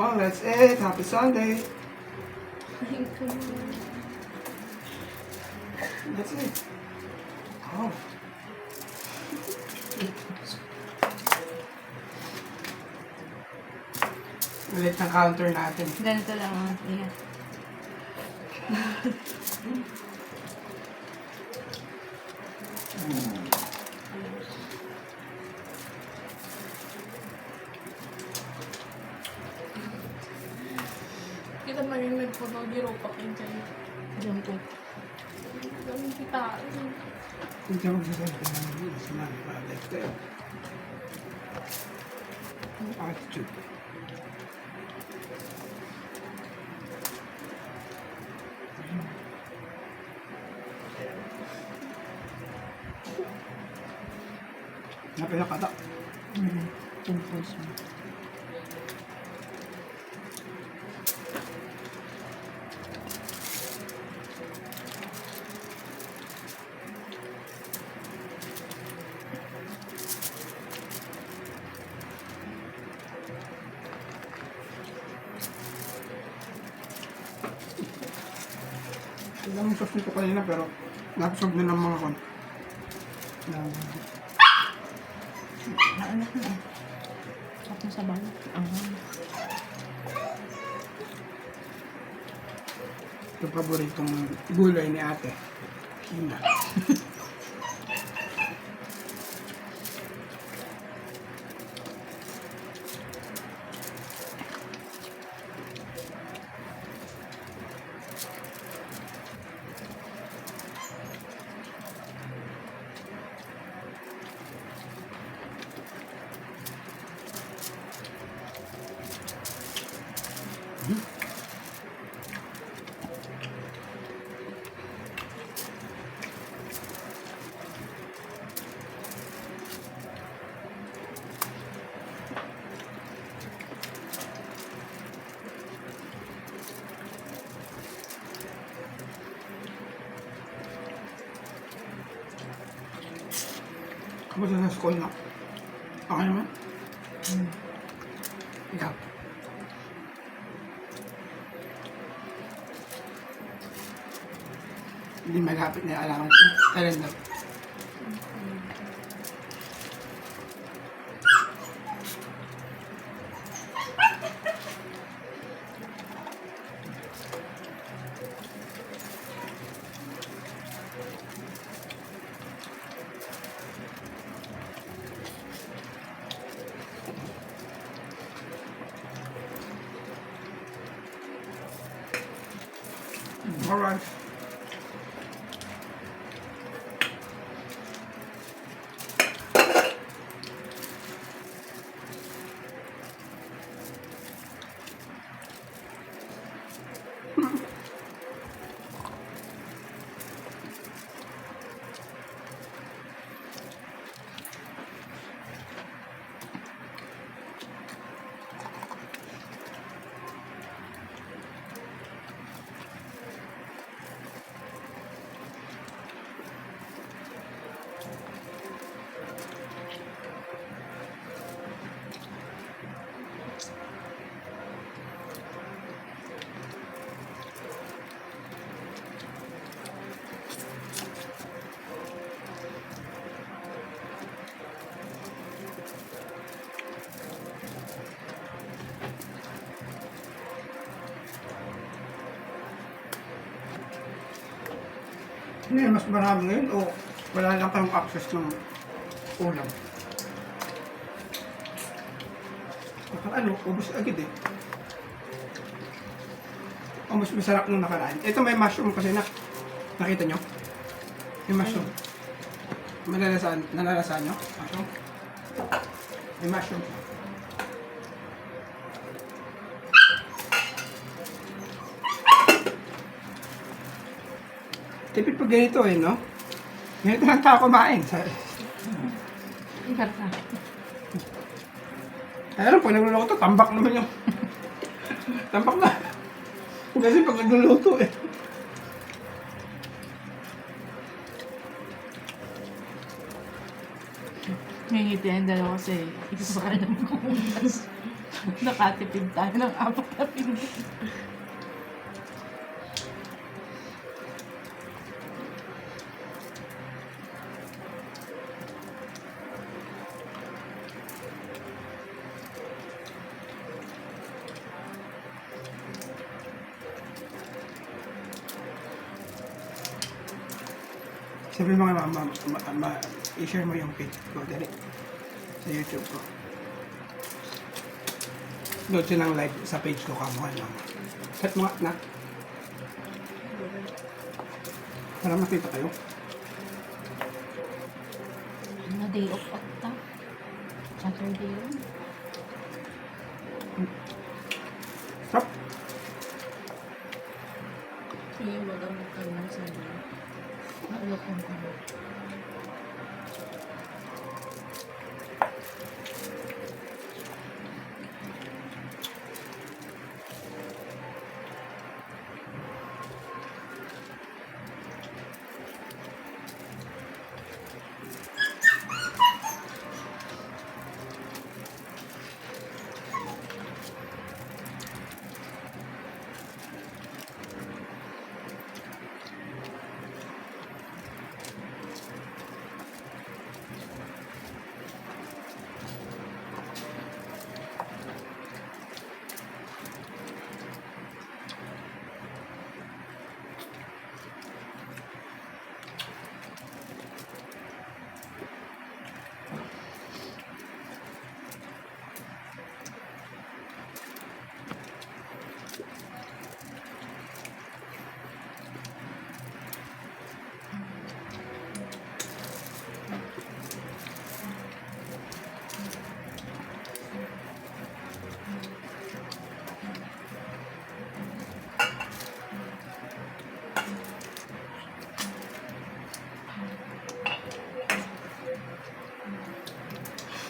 Come on, let's eat. Happy Sunday. That's it. Oh. Ulit ang counter natin. Ganito lang ang yeah. Kita mo yung nagpuno di ropa kayo dyan. Diyan po. Ganun kita. Hindi ako magsasalita ng sinabi para like tayo. Ang attitude. Napilakata. Pimples mo. Alam mo sauce nito kanina pero napusog na ng mga kon. Ano na eh. Sarap na sa balat. Ito paboritong gulay ni ate. Hina. Kamusta sa school na? Okay naman? Ikaw? Hindi malapit na yung allowance mo. Kailan daw? Alright. Hindi, mas marami ngayon o wala lang kayong access ng ulam. Baka ano, ubos agad eh. O mas masarap nung nakaraan. Ito may mushroom kasi nakita nyo? May mushroom. Nalalasaan nyo? Mushroom? May mushroom. Tipid pag ganito eh, no? Ganito lang tao kumain. Sarap na. Kaya lang, pag nagluluto, tambak naman yung... tambak na. Kasi pag nagluluto eh. Ngingiti ang dalawa kasi isa alam ko umas. Nakatipid tayo ng 4 na pindot. Sabi mga i-share mo yung page ko, dali. Sa YouTube ko. Load siya ng live sa page ko, kamuhan lang. Set mo nga na. Para makita kayo. Ano, day off ata. Saturday yun. Stop. Sige, magamit ka na sa mga. Malukong ko.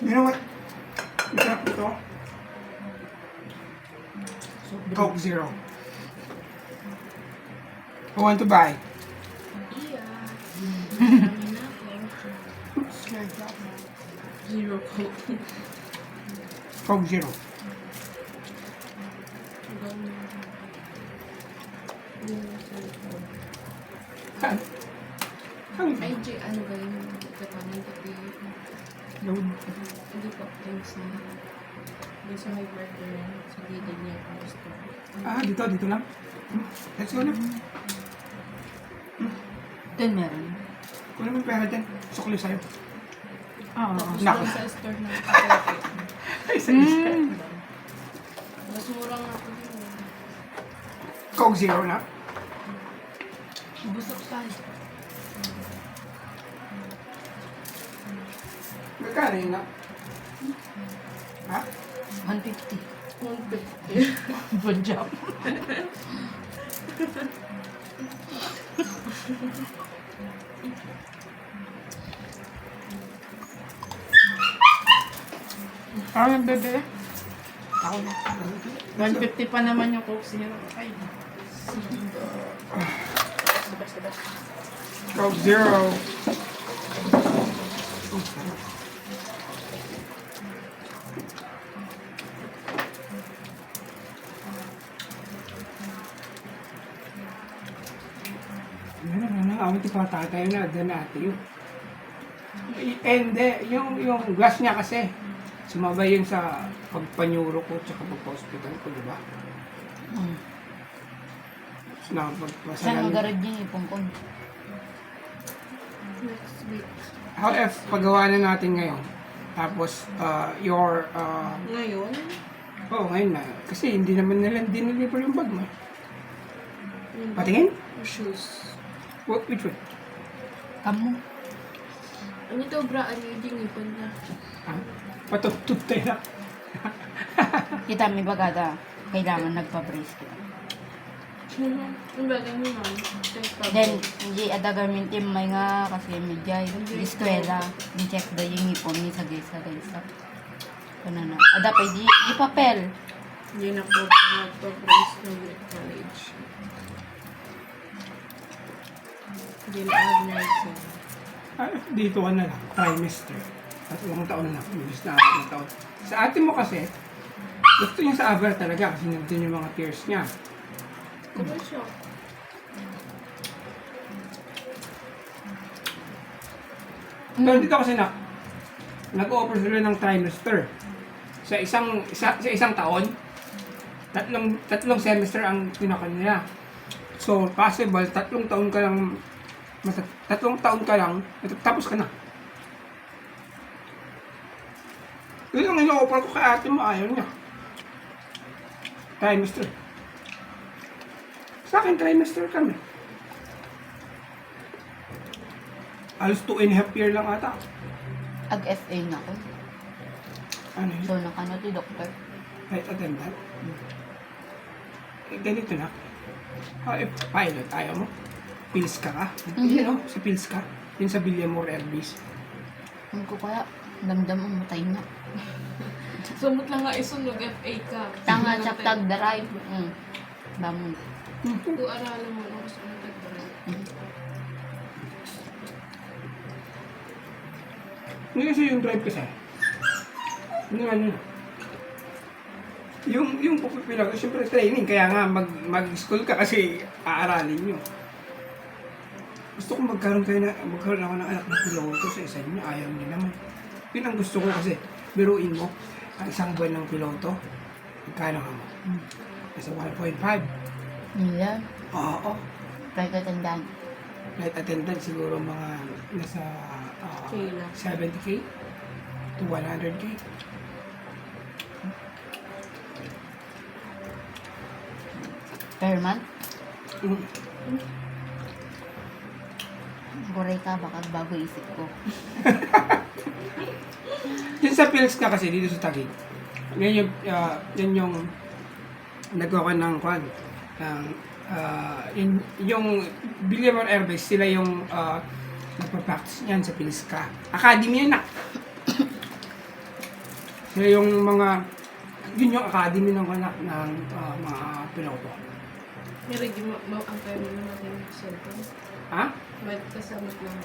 You know what? Masarap ito. Coke Zero. I want to buy. Iya. Marami na ako. Sure job. Zero coke. Coke Zero. Ano? Ay, J, ano ba yung katamin ko? Load. Hindi po, drinks na. Doon sa may burger yan, sa gilid niya ang gusto. Dito lang. Let's go na. Doon meron. Kung naman pera dyan, sukli sa'yo. Oo. Tapos Nako. doon sa store ng kape. Ay, sa isa. Mas mura nga po yun. Coke Zero na. Busok tayo. Magkano yun na? Ha? 150. 150. Good job. Ano bebe? Ako na. 150 pa naman yung Coke Zero. Ay. Sabas. Coke Zero. Awit pa tayo na danati yun. Hindi, yung glass niya kasi sumabay yun sa pagpanyuro ko tsaka pagpa-hospital ko, di ba? Saan Nakapagpasalan. magarad yung ipongkon? Next week. However, paggawa na natin ngayon. Tapos, Ngayon? ngayon na. Kasi hindi naman nila diniliver yung bag mo. Patingin? Shoes. Which one? Kamu. Ano ito, bra? Ano yung ipon na? Patutut tayo na. Kita may bagada. Kailangan nagpa-brace kita. Ang bagay mo, ma'am. Then, hindi ada garment yung may nga kasi medya yung eskwela. Di-check da yung ipon ni sa gaysa. Ano na. Ada pa di papel. Hindi na po nagpa-brace ng college. Hindi na nursing. Dito ka na lang. Trimester. At ilang taon na lang. Imbis na 4 taon. Sa ate mo kasi, Gusto niya sa Aber talaga kasi nandun yung mga peers niya. Commercial. Pero dito kasi nag-offer sila ng trimester. Sa isang taon, tatlong semester ang pinaka nila. So, possible, tatlong taon ka lang, matatapos ka na. Yun ang ino-offer ko kay ate mo, ayaw niya. Trimester. Sa akin, trimester kami. Alos 2.5 year lang ata. Ag-FA na ako. Ano yun? So, nakano ti doktor. Flight attendant. Eh, ganito na. Pilot, ayaw mo? Pills ka ka? Yun o, sa pills ka. Yun sa Villamor Air Base. Ano ko kaya, damdam ang matay na. Sumot lang nga isunog FA ka. Tanga, chaptag, daray. Bamon. Kung aralan mo nung gusto mo tagdaran. Hindi kasi yung drive kasi. Yung ano na. Yung pupipila ko, siyempre training. Kaya nga mag-school ka kasi aaralin nyo. Gusto ko magkaroon ako ng anak na piloto sa isa niyo. Ayaw niyo naman. Yun ang gusto ko kasi. Biruin mo, ang isang buwan ng piloto. Magkano ka mo? Nasa 1.5. Nila, Oo. flight attendant. Flight attendant siguro mga nasa Kailan? 70K to 100K. Per month. Mm. Guray ka, baka bago isip ko. Yun sa pills ka kasi dito sa Taguig. Yan yung nagawa ng kwan. Yung Villamor Air Base, sila yung nagpa-practice niyan sa pills ka. Academy yan na. Sila yung yun yung academy ng mga piloto. Pero di mo ang kaya mo natin yung cellphone. Ha? May kasama lang.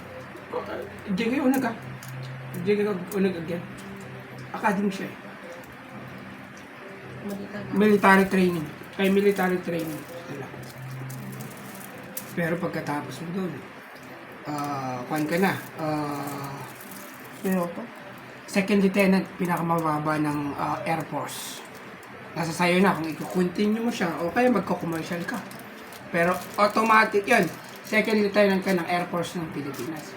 Diyan kayo unag ka. Diyan kayo unag again. Academy siya eh. Malita ka. Military training. Kay military training sila. Pero pagkatapos mo doon, kwan ka na, Piloto. second lieutenant, pinakamababa ng Air Force. Nasa sayo na kung i-continue mo siya o kaya magko-commercial ka. Pero automatic yan. Second lieutenant ka ng Air Force ng Pilipinas.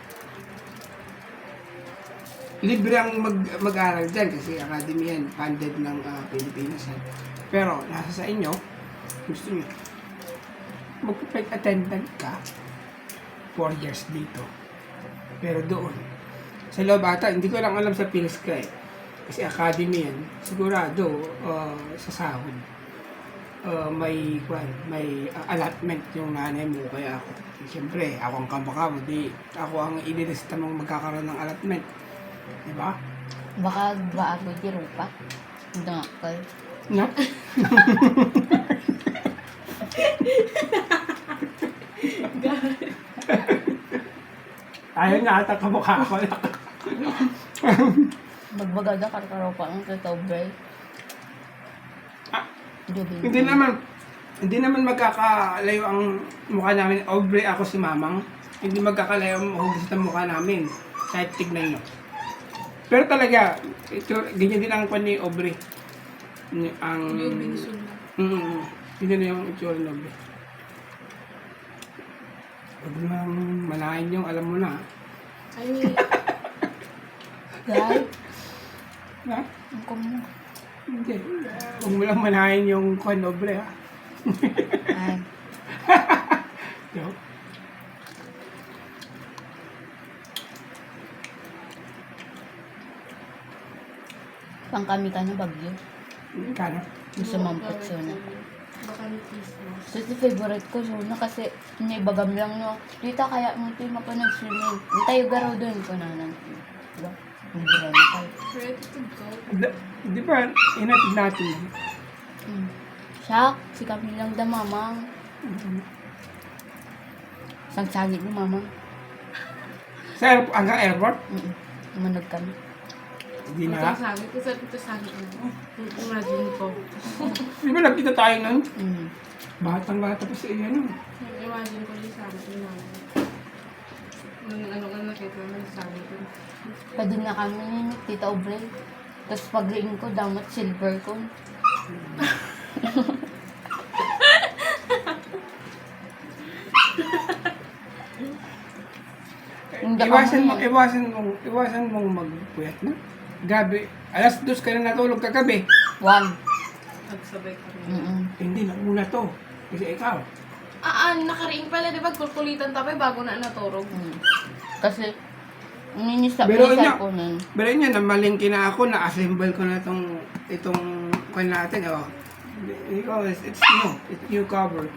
Libre ang mag-aral dyan kasi academy yan, funded ng Pilipinas. Yan. Pero nasa sa inyo, gusto nyo, mag-flight attendant ka, 4 years dito. Pero doon, sa loob ata, hindi ko lang alam sa Pilis ka eh. Kasi academy yan, sigurado sa sahod. May allotment yung nanay mo kaya ako. Siyempre, ako ang kamakamo, di ako ang inilista mong magkakaroon ng allotment. Diba? Baka ba ako di rupa? Ito nga kayo. No? Ayaw nga ata kamukha ko lang. Magbagada karkaraw pa ang tataw break. Hindi naman magkakalayo ang mukha namin. Aubrey ako si Mamang. Hindi magkakalayo ang hugis ng mukha namin. Kahit tignan nyo. Pero talaga, ganyan din ang kwan ni Aubrey. Ang... Yung bingsun na. Ganyan na yung itsura ni Aubrey. Huwag lang manahin yung alam mo na. Ay, Dahil, Ha? ang kumo. Hindi. Huwag mo lang manahin yung kwan ni Aubrey ha. Ay, Yo. pang kami ka na bagyo. Kano? Gusto mampot siya na. baka ni Christmas. So, ito favorite ko siya na kasi inibagam lang no. Dito kaya mo ito mapanag-swimming. Hindi tayo garaw doon ko na nang. Diba? Hindi na tayo. Ready to go. Di ba, inatid natin. Siya, si kami lang da mamang. Sangsagit ni mamang. Sa hanggang airport? Manag kami. Hindi Ito na. sa akin. Ito sa akin. Imagine ko. Di ba nagkita tayo nun? Mm. Batang-bata pa si ano. Imagine ko din sa akin. Nung ano ka nakita naman sa akin. Pwede na kami ni Tita Aubrey. Tapos pag-ring ko, damat silver ko. Hindi Iwasan mong magpuyat na. Gabi, alas 2 ka na natulog kagabi. 1. Nagsabay kami. Hindi na muna to. Kasi ikaw. Nakariing pala, di ba? Kulkulitan tayo bago na naturog. Kasi, ninisap Pero niya niya- sa ko nun. Pero yun, namalingki na ako, na-assemble ko na itong kan natin. Oh. Ikaw, it's new. It's new cover.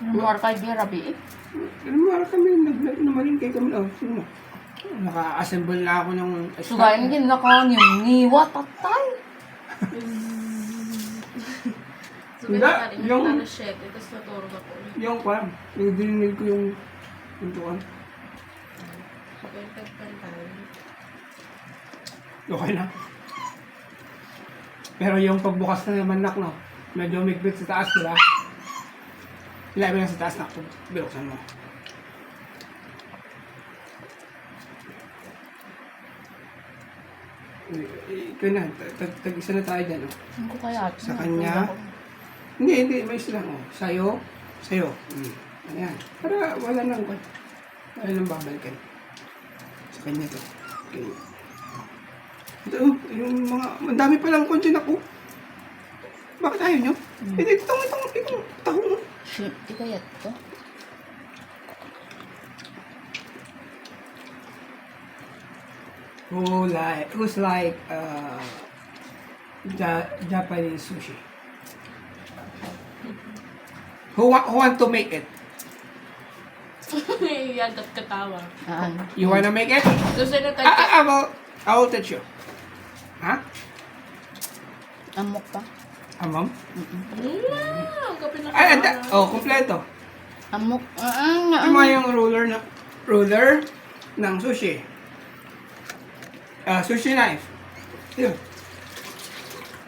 More kay di Rabi eh. Mara kami, namalingki kami. Oh, sino? Naka-assemble na ako ng... Sugayin din na kanyang niwa tatay. So, Hindi, nakariing yung- alas 7, tapos naturog ako. Yung kwan, yung dininig ko yung pintuan. Pagkantag tayo. Okay na. Pero yung pagbukas na naman nak, no? Medyo migbit sa taas, di ba? Ilabi lang sa taas nak, binuksan mo. Ikaw na, tag-isa na tayo dyan, oh. Ano ko kaya? Sa kanya? Hindi, may isa lang, oh. Sa'yo. Ayan. Para wala nang, wala nang babalikan. Sa kanya to. Okay. Ito, oh, yung mga, ang dami palang content ako. Bakit ayaw nyo? Itong taho mo. Shit, di kaya to? Who's like, Japanese sushi? Who want to make it? Yan, at katawa. You wanna make it? Susunod tayo. I will teach you. Ha? Amok pa. Ma'am? Ang kapit na Ay, katawa. kompleto. Amok. Tama yung ruler ng sushi. Sushi knife. Yun.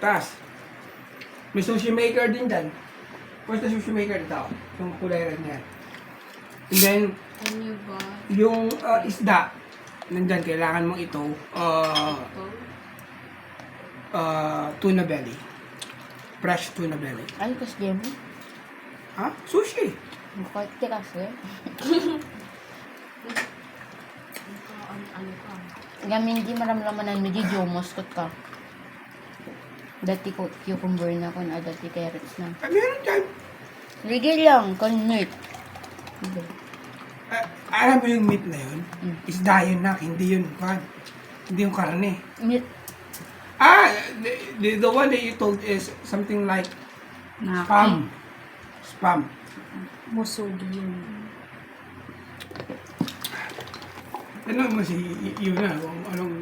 Taas. May sushi maker din dyan. Where's the sushi maker dito? Yung kulay red niya. And then, Ano ba? yung isda, nandyan, kailangan mong ito, Ito? tuna belly. Fresh tuna belly. Ay, kas game. Ha? Sushi. Bakit tikas eh? Ano ka? Gamin di maramlamanan mo di jomos kot ka. Dati ko cucumber na ko na dati carrots na. Meron dyan. Ligay lang, convert. Alam mo yung meat na yun? Mm. Isda yun na, hindi yun, kan. Hindi yung karne. Meat. The one that you told is something like Naki. Spam. Musugi yun. Ano mo si yun na, kung anong,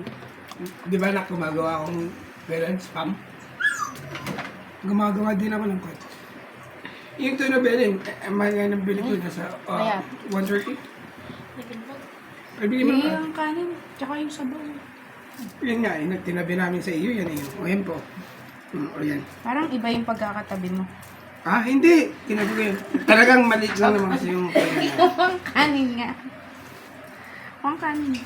di ba na gumagawa akong belly spam? Gumagawa din ako ng kwet. Yung tuna belly, mahal nga ng bili ko, nasa Kaya? 130. Ay, bigyan mo naman. Yung kanin, tsaka yung sabaw. Yun nga, tinabi namin sa iyo, yan yun. O yan po. O yan. Parang iba yung pagkakatabi mo. Hindi. Tinabi ko yun. Talagang maliit lang naman kasi yung kaya na. Ang kanin nga. Ang kanin.